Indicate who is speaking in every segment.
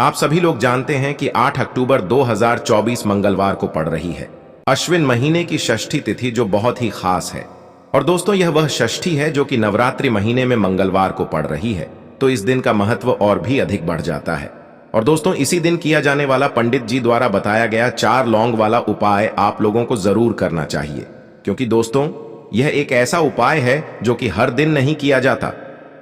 Speaker 1: आप सभी लोग जानते हैं कि 8 अक्टूबर 2024 मंगलवार को पड़ रही है अश्विन महीने की षष्ठी तिथि, जो बहुत ही खास है। और दोस्तों, यह वह षष्ठी है जो कि नवरात्रि महीने में मंगलवार को पड़ रही है, तो इस दिन का महत्व और भी अधिक बढ़ जाता है। और दोस्तों, इसी दिन किया जाने वाला पंडित जी द्वारा बताया गया 4 लौंग वाला उपाय आप लोगों को जरूर करना चाहिए, क्योंकि दोस्तों यह एक ऐसा उपाय है जो कि हर दिन नहीं किया जाता।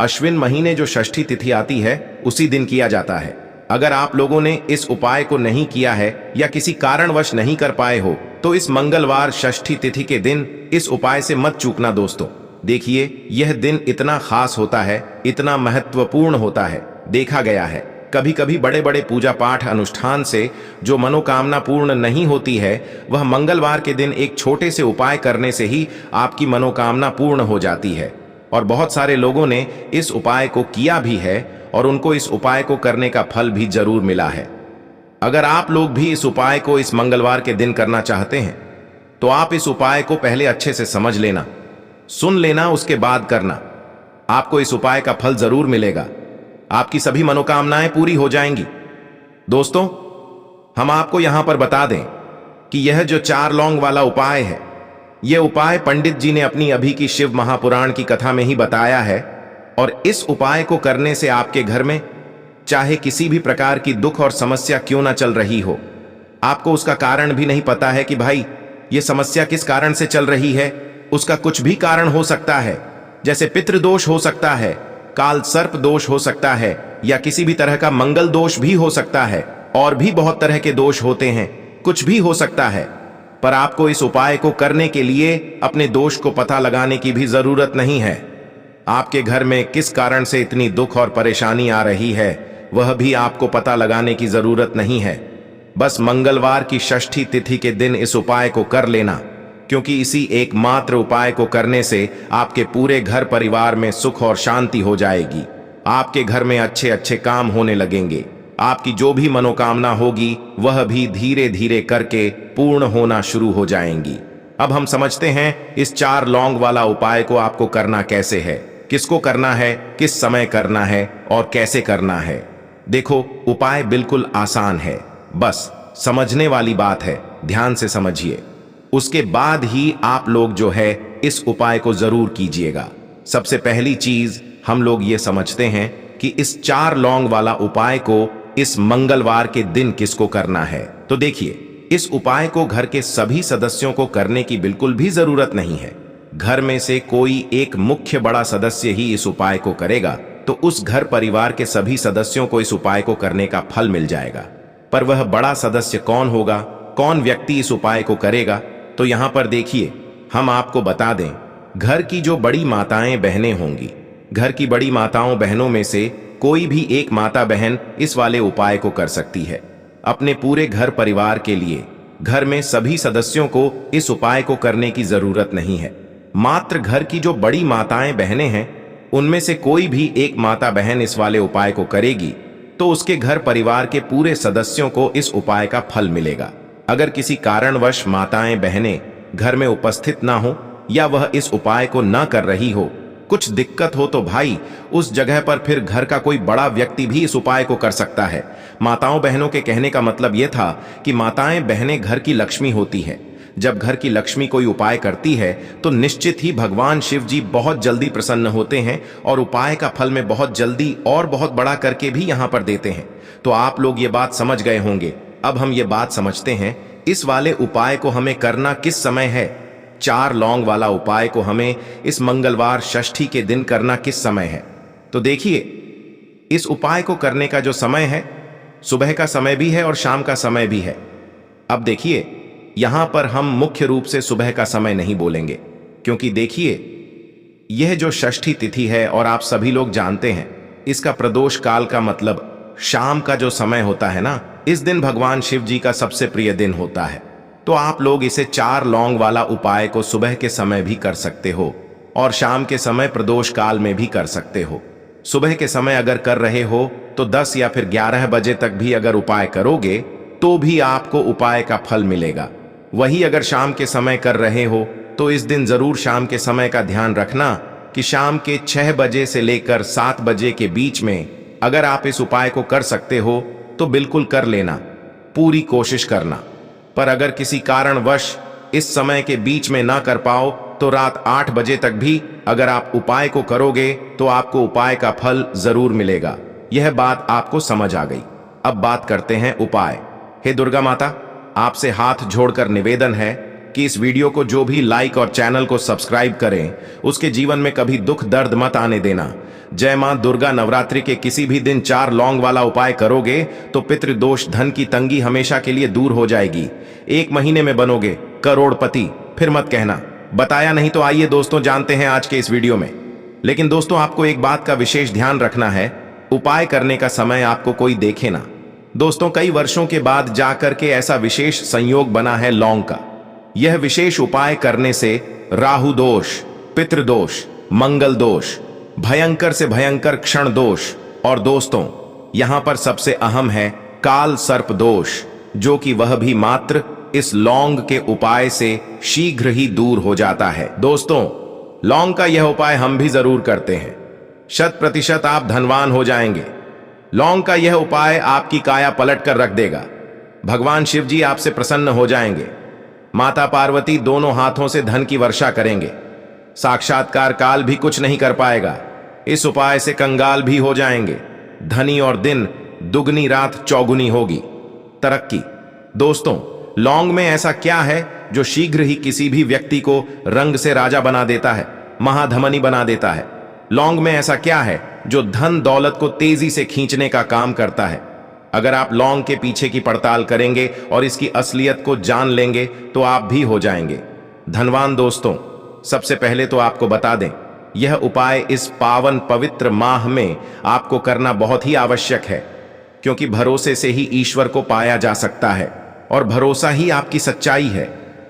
Speaker 1: अश्विन महीने जो षष्ठी तिथि आती है उसी दिन किया जाता है। अगर आप लोगों ने इस उपाय को नहीं किया है या किसी कारणवश नहीं कर पाए हो, तो इस मंगलवार षष्ठी तिथि के दिन इस उपाय से मत चूकना दोस्तों। देखिए, यह दिन इतना खास होता है, इतना महत्वपूर्ण होता है। देखा गया है कभी कभी बड़े बड़े पूजा पाठ अनुष्ठान से जो मनोकामना पूर्ण नहीं होती है, वह मंगलवार के दिन एक छोटे से उपाय करने से ही आपकी मनोकामना पूर्ण हो जाती है। और बहुत सारे लोगों ने इस उपाय को किया भी है और उनको इस उपाय को करने का फल भी जरूर मिला है। अगर आप लोग भी इस उपाय को इस मंगलवार के दिन करना चाहते हैं, तो आप इस उपाय को पहले अच्छे से समझ लेना, सुन लेना, उसके बाद करना। आपको इस उपाय का फल जरूर मिलेगा, आपकी सभी मनोकामनाएं पूरी हो जाएंगी। दोस्तों, हम आपको यहां पर बता दें कि यह जो 4 लौंग वाला उपाय है, यह उपाय पंडित जी ने अपनी अभी की शिव महापुराण की कथा में ही बताया है। और इस उपाय को करने से आपके घर में चाहे किसी भी प्रकार की दुख और समस्या क्यों ना चल रही हो, आपको उसका कारण भी नहीं पता है कि भाई ये समस्या किस कारण से चल रही है, उसका कुछ भी कारण हो सकता है। जैसे पितृदोष हो सकता है, काल सर्प दोष हो सकता है, या किसी भी तरह का मंगल दोष भी हो सकता है, और भी बहुत तरह के दोष होते हैं, कुछ भी हो सकता है। पर आपको इस उपाय को करने के लिए अपने दोष को पता लगाने की भी जरूरत नहीं है। आपके घर में किस कारण से इतनी दुख और परेशानी आ रही है, वह भी आपको पता लगाने की जरूरत नहीं है। बस मंगलवार की षष्ठी तिथि के दिन इस उपाय को कर लेना, क्योंकि इसी एकमात्र उपाय को करने से आपके पूरे घर परिवार में सुख और शांति हो जाएगी। आपके घर में अच्छे अच्छे काम होने लगेंगे। आपकी जो भी मनोकामना होगी वह भी धीरे धीरे करके पूर्ण होना शुरू हो जाएंगी। अब हम समझते हैं इस 4 लौंग वाला उपाय को आपको करना कैसे है, किसको करना है, किस समय करना है और कैसे करना है। देखो, उपाय बिल्कुल आसान है, बस समझने वाली बात है, ध्यान से समझिए। उसके बाद ही आप लोग जो है इस उपाय को जरूर कीजिएगा। सबसे पहली चीज हम लोग ये समझते हैं कि इस 4 लौंग वाला उपाय को इस मंगलवार के दिन किसको करना है। तो देखिए, इस उपाय को घर के सभी सदस्यों को करने की बिल्कुल भी जरूरत नहीं है। घर में से कोई एक मुख्य बड़ा सदस्य ही इस उपाय को करेगा, तो उस घर परिवार के सभी सदस्यों को इस उपाय को करने का फल मिल जाएगा। पर वह बड़ा सदस्य कौन होगा, कौन व्यक्ति इस उपाय को करेगा, तो यहां पर देखिए, हम आपको बता दें, घर की जो बड़ी माताएं बहनें होंगी, घर की बड़ी माताओं बहनों में से कोई भी एक माता बहन इस वाले उपाय को कर सकती है। अपने पूरे घर परिवार के लिए घर में सभी सदस्यों को इस उपाय को करने की जरूरत नहीं है। मात्र घर की जो बड़ी माताएं बहनें हैं, उनमें से कोई भी एक माता बहन इस वाले उपाय को करेगी, तो उसके घर परिवार के पूरे सदस्यों को इस उपाय का फल मिलेगा। अगर किसी कारणवश माताएं बहनें घर में उपस्थित ना हो या वह इस उपाय को ना कर रही हो, कुछ दिक्कत हो, तो भाई उस जगह पर फिर घर का कोई बड़ा व्यक्ति भी इस उपाय को कर सकता है। माताओं बहनों के कहने का मतलब यह था कि माताएं बहनें घर की लक्ष्मी होती हैं। जब घर की लक्ष्मी कोई उपाय करती है तो निश्चित ही भगवान शिव जी बहुत जल्दी प्रसन्न होते हैं और उपाय का फल में बहुत जल्दी और बहुत बड़ा करके भी यहां पर देते हैं। तो आप लोग ये बात समझ गए होंगे। अब हम ये बात समझते हैं इस वाले उपाय को हमें करना किस समय है। 4 लौंग वाला उपाय को हमें इस मंगलवार षष्ठी के दिन करना किस समय है। तो देखिए, इस उपाय को करने का जो समय है, सुबह का समय भी है और शाम का समय भी है। अब देखिए, यहां पर हम मुख्य रूप से सुबह का समय नहीं बोलेंगे, क्योंकि देखिए, यह जो षष्ठी तिथि है और आप सभी लोग जानते हैं, इसका प्रदोष काल का मतलब शाम का जो समय होता है ना, इस दिन भगवान शिव जी का सबसे प्रिय दिन होता है। तो आप लोग इसे 4 लौंग वाला उपाय को सुबह के समय भी कर सकते हो और शाम के समय प्रदोष काल में भी कर सकते हो। सुबह के समय अगर कर रहे हो तो 10 या फिर 11 बजे तक भी अगर उपाय करोगे तो भी आपको उपाय का फल मिलेगा। वही अगर शाम के समय कर रहे हो तो इस दिन जरूर शाम के समय का ध्यान रखना कि शाम के 6 बजे से लेकर 7 बजे के बीच में अगर आप इस उपाय को कर सकते हो तो बिल्कुल कर लेना, पूरी कोशिश करना। पर अगर किसी कारणवश इस समय के बीच में ना कर पाओ तो रात 8 बजे तक भी अगर आप उपाय को करोगे तो आपको उपाय का फल जरूर मिलेगा। यह बात आपको समझ आ गई। अब बात करते हैं उपाय। हे दुर्गा माता, आपसे हाथ जोड़कर निवेदन है कि इस वीडियो को जो भी लाइक और चैनल को सब्सक्राइब करें उसके जीवन में कभी दुख दर्द मत आने देना। जय मां दुर्गा। नवरात्रि के किसी भी दिन 4 लौंग वाला उपाय करोगे तो पितृदोष, धन की तंगी हमेशा के लिए दूर हो जाएगी। 1 महीने में बनोगे करोड़पति। फिर मत कहना बताया नहीं। तो आइए दोस्तों जानते हैं आज के इस वीडियो में। लेकिन दोस्तों आपको एक बात का विशेष ध्यान रखना है, उपाय करने का समय आपको कोई देखे ना। दोस्तों कई वर्षों के बाद जाकर के ऐसा विशेष संयोग बना है लौंग का। यह विशेष उपाय करने से राहु दोष, पितृदोष, मंगल दोष, भयंकर से भयंकर क्षण दोष और दोस्तों यहां पर सबसे अहम है काल सर्प दोष, जो कि वह भी मात्र इस लौंग के उपाय से शीघ्र ही दूर हो जाता है। दोस्तों लौंग का यह उपाय हम भी जरूर करते हैं। 100% आप धनवान हो जाएंगे। लौंग का यह उपाय आपकी काया पलट कर रख देगा। भगवान शिव जी आपसे प्रसन्न हो जाएंगे। माता पार्वती दोनों हाथों से धन की वर्षा करेंगे। साक्षात्कार काल भी कुछ नहीं कर पाएगा। इस उपाय से कंगाल भी हो जाएंगे। धनी और दिन दुगनी रात चौगुनी होगी। तरक्की। दोस्तों लौंग में ऐसा क्या है जो शीघ्र ही किसी भी व्यक्ति को रंग से राजा बना देता है, महाधमनी बना देता है? लौंग में ऐसा क्या है जो धन दौलत को तेजी से खींचने का काम करता है? अगर आप लौंग के पीछे की पड़ताल करेंगे और इसकी असलियत को जान लेंगे तो आप भी हो जाएंगे धनवान। दोस्तों सबसे पहले तो आपको बता दें, यह उपाय इस पावन पवित्र माह में आपको करना बहुत ही आवश्यक है, क्योंकि भरोसे से ही ईश्वर को पाया जा सकता है और भरोसा ही आपकी सच्चाई है,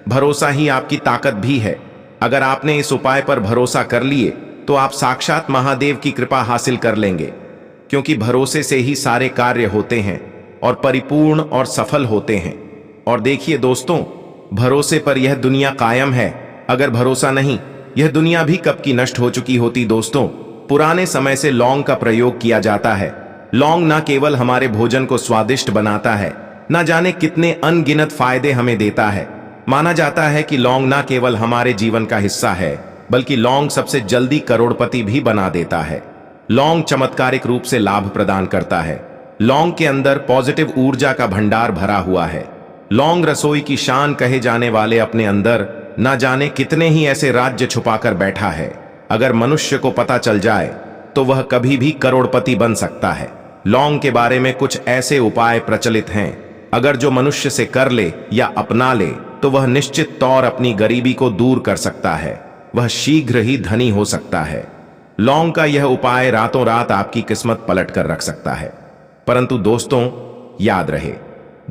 Speaker 1: भरोसा ही आपकी ताकत भी है। अगर आपने इस उपाय पर भरोसा कर लिए तो आप साक्षात महादेव की कृपा हासिल कर लेंगे, क्योंकि भरोसे से ही सारे कार्य होते हैं और परिपूर्ण और सफल होते हैं। और देखिए दोस्तों, भरोसे पर यह दुनिया कायम है। अगर भरोसा नहीं, यह दुनिया भी कब की नष्ट हो चुकी होती। दोस्तों पुराने समय से लौंग का प्रयोग किया जाता है। लौंग न केवल हमारे भोजन को स्वादिष्ट बनाता है, न जाने कितने अनगिनत फायदे हमें देता है। माना जाता है कि लौंग न केवल हमारे जीवन का हिस्सा है, बल्कि लौंग सबसे जल्दी करोड़पति भी बना देता है। लौंग चमत्कारिक रूप से लाभ प्रदान करता है। लौंग के अंदर पॉजिटिव ऊर्जा का भंडार भरा हुआ है। लौंग रसोई की शान कहे जाने वाले अपने अंदर न जाने कितने ही ऐसे राज्य छुपाकर बैठा है। अगर मनुष्य को पता चल जाए तो वह कभी भी करोड़पति बन सकता है। लौंग के बारे में कुछ ऐसे उपाय प्रचलित हैं, अगर जो मनुष्य से कर ले या अपना ले तो वह निश्चित तौर अपनी गरीबी को दूर कर सकता है। वह शीघ्र ही धनी हो सकता है। लौंग का यह उपाय रातों रात आपकी किस्मत पलट कर रख सकता है। परंतु दोस्तों याद रहे,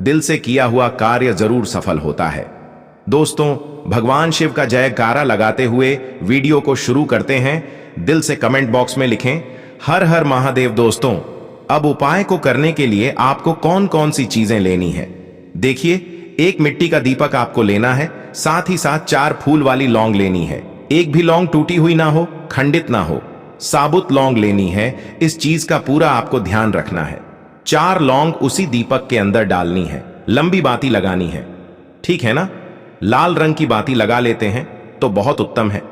Speaker 1: दिल से किया हुआ कार्य जरूर सफल होता है। दोस्तों भगवान शिव का जयकारा लगाते हुए वीडियो को शुरू करते हैं। दिल से कमेंट बॉक्स में लिखें हर हर महादेव। दोस्तों अब उपाय को करने के लिए आपको कौन कौन सी चीजें लेनी है? देखिए, एक मिट्टी का दीपक आपको लेना है, साथ ही साथ 4 फूल वाली लौंग लेनी है। एक भी लौंग टूटी हुई ना हो, खंडित ना हो, साबुत लौंग लेनी है। इस चीज का पूरा आपको ध्यान रखना है। 4 लौंग उसी दीपक के अंदर डालनी है। लंबी बाती लगानी है, ठीक है ना? लाल रंग की बाती लगा लेते हैं तो बहुत उत्तम है।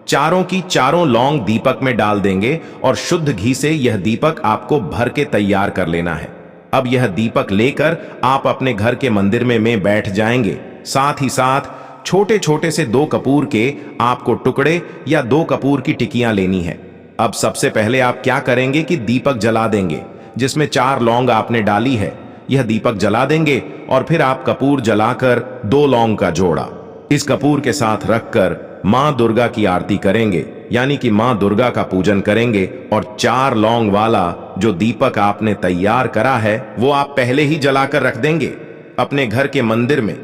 Speaker 1: चारों की चारों लौंग दीपक में डाल देंगे और शुद्ध घी से यह दीपक आपको भर के तैयार कर लेना है। अब यह दीपक लेकर आप अपने घर के मंदिर में बैठ जाएंगे। साथ ही साथ छोटे छोटे से 2 कपूर के आपको टुकड़े या 2 कपूर की टिकियां लेनी है। अब सबसे पहले आप क्या करेंगे कि दीपक जला देंगे, जिसमें 4 लौंग आपने डाली है। यह दीपक जला देंगे और फिर आप कपूर जलाकर 2 लौंग का जोड़ा इस कपूर के साथ रखकर मां दुर्गा की आरती करेंगे, यानी कि मां दुर्गा का पूजन करेंगे। और 4 लौंग वाला जो दीपक आपने तैयार करा है वो आप पहले ही जलाकर रख देंगे अपने घर के मंदिर में।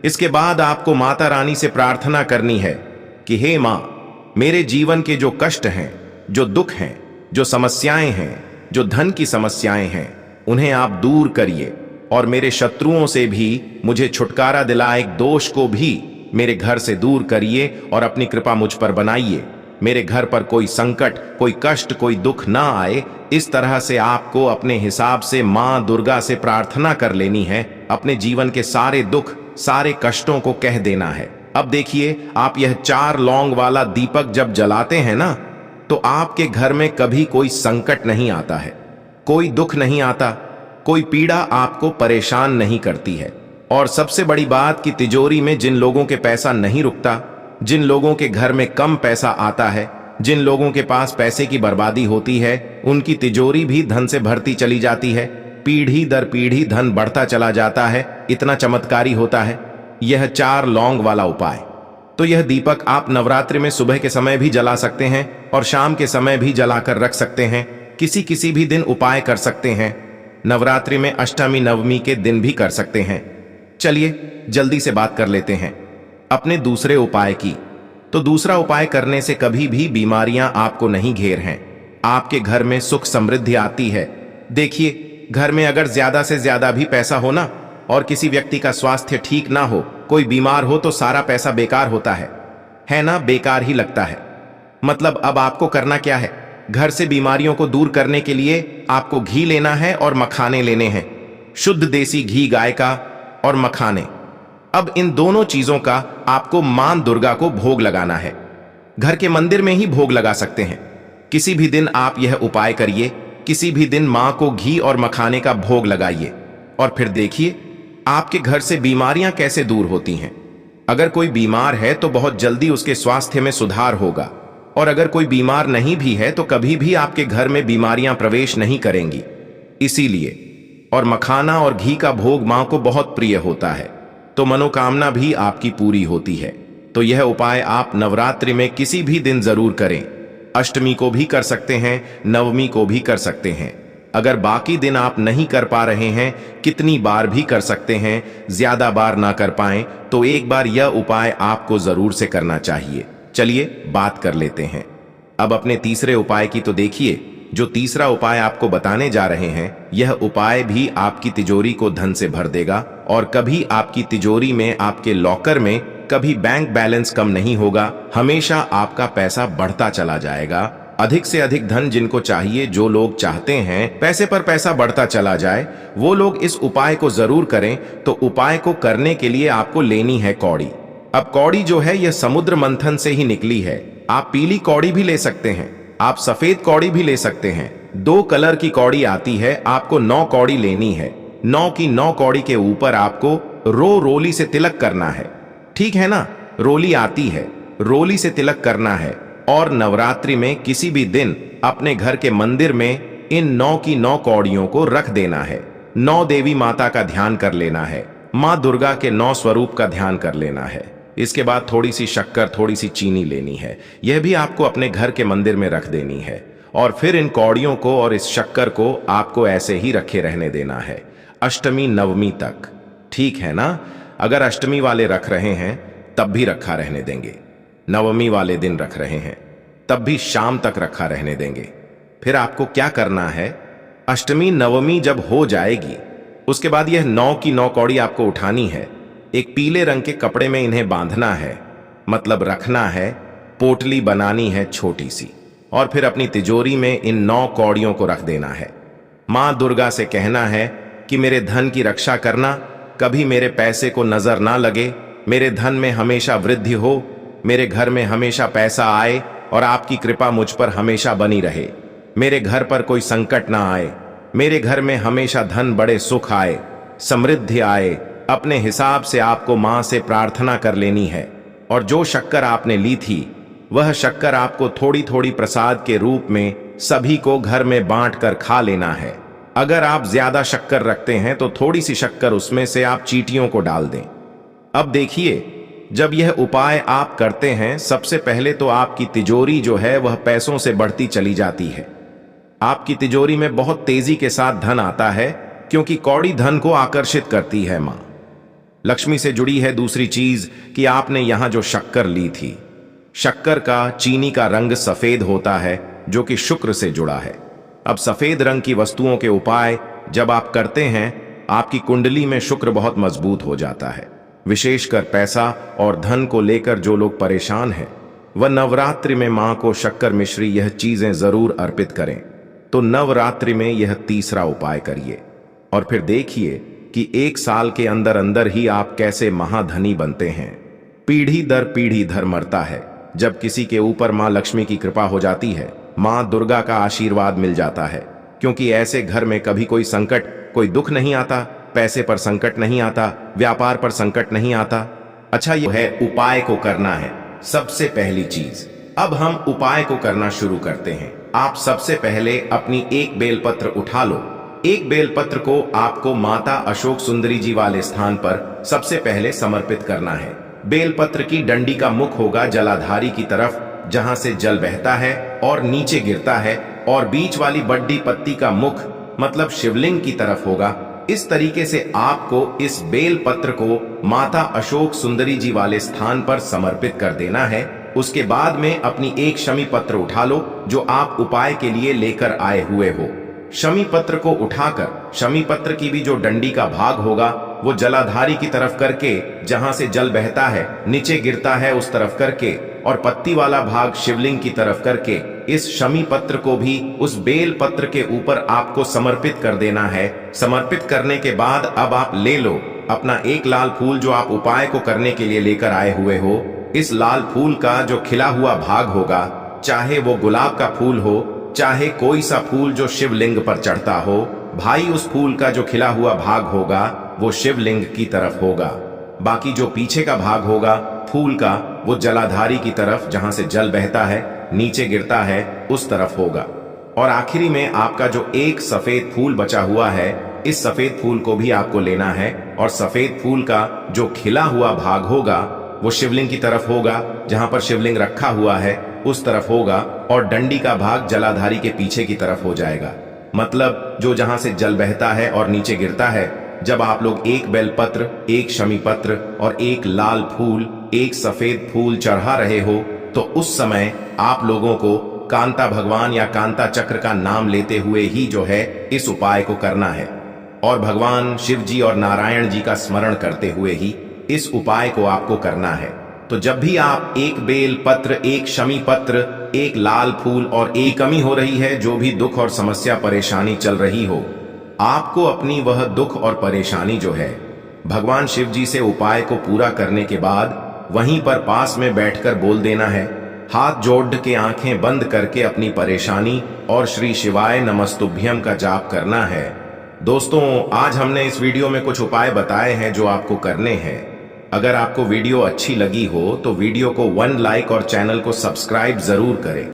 Speaker 1: इसके बाद आपको माता रानी से प्रार्थना करनी है कि हे मां, मेरे जीवन के जो कष्ट हैं, जो दुख हैं, जो समस्याएं हैं, जो धन की समस्याएं हैं, उन्हें आप दूर करिए और मेरे शत्रुओं से भी मुझे छुटकारा दिलाए दोष को भी मेरे घर से दूर करिए और अपनी कृपा मुझ पर बनाइए। मेरे घर पर कोई संकट, कोई कष्ट, कोई दुख ना आए, इस तरह से आपको अपने हिसाब से मां दुर्गा से प्रार्थना कर लेनी है। अपने जीवन के सारे दुख, सारे कष्टों को कह देना है। अब देखिए, आप यह 4 लौंग वाला दीपक जब जलाते हैं ना, तो आपके घर में कभी कोई संकट नहीं आता है, कोई दुख नहीं आता, कोई पीड़ा आपको परेशान नहीं करती है। और सबसे बड़ी बात कि तिजोरी में जिन लोगों के पैसा नहीं रुकता, जिन लोगों के घर में कम पैसा आता है, जिन लोगों के पास पैसे की बर्बादी होती है, उनकी तिजोरी भी धन से भरती चली जाती है। पीढ़ी दर पीढ़ी धन बढ़ता चला जाता है। इतना चमत्कारी होता है यह 4 लौंग वाला उपाय। तो यह दीपक आप नवरात्रि में सुबह के समय भी जला सकते हैं और शाम के समय भी जलाकर रख सकते हैं। किसी भी दिन उपाय कर सकते हैं। नवरात्रि में अष्टमी नवमी के दिन भी कर सकते हैं। चलिए जल्दी से बात कर लेते हैं अपने दूसरे उपाय की। तो दूसरा उपाय करने से कभी भी बीमारियां आपको नहीं घेर हैं। आपके घर में सुख समृद्धि आती है। देखिए, घर में अगर ज्यादा से ज्यादा भी पैसा हो ना, और किसी व्यक्ति का स्वास्थ्य ठीक ना हो, कोई बीमार हो, तो सारा पैसा बेकार होता है ना, बेकार ही लगता है। मतलब अब आपको करना क्या है? घर से बीमारियों को दूर करने के लिए आपको घी लेना है और मखाने लेने हैं। शुद्ध देसी घी गाय का और मखाने। अब इन दोनों चीजों का आपको मां दुर्गा को भोग लगाना है। घर के मंदिर में ही भोग लगा सकते हैं। किसी भी दिन आप यह उपाय करिए। किसी भी दिन मां को घी और मखाने का भोग लगाइए और फिर देखिए आपके घर से बीमारियां कैसे दूर होती हैं। अगर कोई बीमार है तो बहुत जल्दी उसके स्वास्थ्य में सुधार होगा, और अगर कोई बीमार नहीं भी है तो कभी भी आपके घर में बीमारियां प्रवेश नहीं करेंगी। इसीलिए और मखाना और घी का भोग मां को बहुत प्रिय होता है, तो मनोकामना भी आपकी पूरी होती है। तो यह उपाय आप नवरात्रि में किसी भी दिन जरूर करें। अष्टमी को भी कर सकते हैं, नवमी को भी कर सकते हैं। अगर बाकी दिन आप नहीं कर पा रहे हैं, कितनी बार भी कर सकते हैं। ज्यादा बार ना कर पाएं तो एक बार यह उपाय आपको जरूर से करना चाहिए। चलिए बात कर लेते हैं अब अपने तीसरे उपाय की। तो देखिए, जो तीसरा उपाय आपको बताने जा रहे हैं, यह उपाय भी आपकी तिजोरी को धन से भर देगा, और कभी आपकी तिजोरी में, आपके लॉकर में कभी बैंक बैलेंस कम नहीं होगा। हमेशा आपका पैसा बढ़ता चला जाएगा। अधिक से अधिक धन जिनको चाहिए, जो लोग चाहते हैं पैसे पर पैसा बढ़ता चला जाए, वो लोग इस उपाय को जरूर करें। तो उपाय को करने के लिए आपको लेनी है कौड़ी। अब कौड़ी जो है यह समुद्र मंथन से ही निकली है। आप पीली कौड़ी भी ले सकते हैं, आप सफेद कौड़ी भी ले सकते हैं। 2 कलर की कौड़ी आती है। आपको 9 कौड़ी लेनी है। 9 की 9 कौड़ी के ऊपर आपको रोली से तिलक करना है। ठीक है ना, रोली आती है, रोली से तिलक करना है। और नवरात्रि में किसी भी दिन अपने घर के मंदिर में इन 9 की 9 कौड़ियों को रख देना है। 9 देवी माता का ध्यान कर लेना है। मां दुर्गा के 9 स्वरूप का ध्यान कर लेना है। इसके बाद थोड़ी सी शक्कर, थोड़ी सी चीनी लेनी है। यह भी आपको अपने घर के मंदिर में रख देनी है। और फिर इन कौड़ियों को और इस शक्कर को आपको ऐसे ही रखे रहने देना है अष्टमी नवमी तक। ठीक है ना? अगर अष्टमी वाले रख रहे हैं तब भी रखा रहने देंगे, नवमी वाले दिन रख रहे हैं तब भी शाम तक रखा रहने देंगे। फिर आपको क्या करना है, अष्टमी नवमी जब हो जाएगी उसके बाद यह 9 की 9 कौड़ी आपको उठानी है। एक पीले रंग के कपड़े में इन्हें बांधना है, मतलब रखना है। पोटली बनानी है छोटी सी, और फिर अपनी तिजोरी में इन 9 कौड़ियों को रख देना है। मां दुर्गा से कहना है कि मेरे धन की रक्षा करना, कभी मेरे पैसे को नजर ना लगे, मेरे धन में हमेशा वृद्धि हो, मेरे घर में हमेशा पैसा आए और आपकी कृपा मुझ पर हमेशा बनी रहे। मेरे घर पर कोई संकट ना आए, मेरे घर में हमेशा धन बड़े सुख आए, समृद्धि आए। अपने हिसाब से आपको मां से प्रार्थना कर लेनी है। और जो शक्कर आपने ली थी, वह शक्कर आपको थोड़ी थोड़ी प्रसाद के रूप में सभी को घर में बांट कर खा लेना है। अगर आप ज्यादा शक्कर रखते हैं तो थोड़ी सी शक्कर उसमें से आप चींटियों को डाल दें। अब देखिए, जब यह उपाय आप करते हैं, सबसे पहले तो आपकी तिजोरी जो है वह पैसों से बढ़ती चली जाती है। आपकी तिजोरी में बहुत तेजी के साथ धन आता है, क्योंकि कौड़ी धन को आकर्षित करती है। मां लक्ष्मी से जुड़ी है। दूसरी चीज कि आपने यहां जो शक्कर ली थी, शक्कर का, चीनी का रंग सफेद होता है, जो कि शुक्र से जुड़ा है। अब सफेद रंग की वस्तुओं के उपाय जब आप करते हैं, आपकी कुंडली में शुक्र बहुत मजबूत हो जाता है। विशेषकर पैसा और धन को लेकर जो लोग परेशान हैं, व नवरात्रि में मां को शक्कर मिश्री यह चीजें जरूर अर्पित करें। तो नवरात्रि में यह तीसरा उपाय करिए और फिर देखिए कि 1 साल के अंदर अंदर ही आप कैसे महाधनी बनते हैं। पीढ़ी दर पीढ़ी धर्म मरता है। जब किसी के ऊपर मां लक्ष्मी की कृपा हो जाती है, मां दुर्गा का आशीर्वाद मिल जाता है, क्योंकि ऐसे घर में कभी कोई संकट, कोई दुख नहीं आता, पैसे पर संकट नहीं आता, व्यापार पर संकट नहीं आता। अच्छा, ये है उपाय को करना है सबसे पहली चीज। अब हम उपाय को करना शुरू करते हैं। आप सबसे पहले अपनी एक बेलपत्र उठा लो। एक बेलपत्र को आपको माता अशोक सुंदरी जी वाले स्थान पर सबसे पहले समर्पित करना है। बेलपत्र की डंडी का मुख होगा जलाधारी की तरफ, जहां से जल बहता है और नीचे गिरता है, और बीच वाली बड्डी पत्ती का मुख मतलब शिवलिंग की तरफ होगा। इस तरीके से आपको इस बेल पत्र को माता अशोक सुंदरी जी वाले स्थान पर समर्पित कर देना है। उसके बाद में अपनी एक शमी पत्र उठा लो जो आप उपाय के लिए लेकर आए हुए हो। शमी पत्र को उठाकर शमी पत्र की भी जो डंडी का भाग होगा वो जलाधारी की तरफ करके, जहां से जल बहता है नीचे गिरता है उस तरफ करके, और पत्ती वाला भाग शिवलिंग की तरफ करके इस शमी पत्र को भी उस बेल पत्र के ऊपर आपको समर्पित कर देना है। समर्पित करने के बाद अब आप ले लो अपना एक लाल फूल जो आप उपाय को करने के लिए लेकर आए हुए हो। इस लाल फूल का जो खिला हुआ भाग होगा, चाहे वो गुलाब का फूल हो, चाहे कोई सा फूल जो शिवलिंग पर चढ़ता हो, भाई उस फूल का जो खिला हुआ भाग होगा वो शिवलिंग की तरफ होगा। बाकी जो पीछे का भाग होगा फूल का, वो जलाधारी की तरफ, जहां से जल बहता है नीचे गिरता है उस तरफ होगा। और आखिरी में आपका जो एक सफेद फूल बचा हुआ है, इस सफेद फूल को भी आपको लेना है, और सफेद फूल का जो खिला हुआ भाग होगा वो शिवलिंग की तरफ होगा, जहां पर शिवलिंग रखा हुआ है उस तरफ होगा, और डंडी का भाग जलाधारी के पीछे की तरफ हो जाएगा। मतलब जो जहां से जल बहता है और नीचे गिरता है। जब आप लोग एक बेलपत्र, एक शमी पत्र और एक लाल फूल, एक सफेद फूल चढ़ा रहे हो, तो उस समय आप लोगों को कांता भगवान या कांता चक्र का नाम लेते हुए ही जो है इस उपाय को करना है, और भगवान शिव जी और नारायण जी का स्मरण करते हुए ही इस उपाय को आपको करना है। तो जब भी आप एक बेल पत्र, एक शमी पत्र, एक लाल फूल और एक कमी हो रही है, जो भी दुख और समस्या परेशानी चल रही हो, आपको अपनी वह दुख और परेशानी जो है भगवान शिव जी से उपाय को पूरा करने के बाद वहीं पर पास में बैठकर बोल देना है। हाथ जोड़ के आंखें बंद करके अपनी परेशानी और श्री शिवाय नमस्तुभ्यम का जाप करना है। दोस्तों, आज हमने इस वीडियो में कुछ उपाय बताए हैं जो आपको करने हैं। अगर आपको वीडियो अच्छी लगी हो तो वीडियो को 1 लाइक और चैनल को सब्सक्राइब जरूर करें।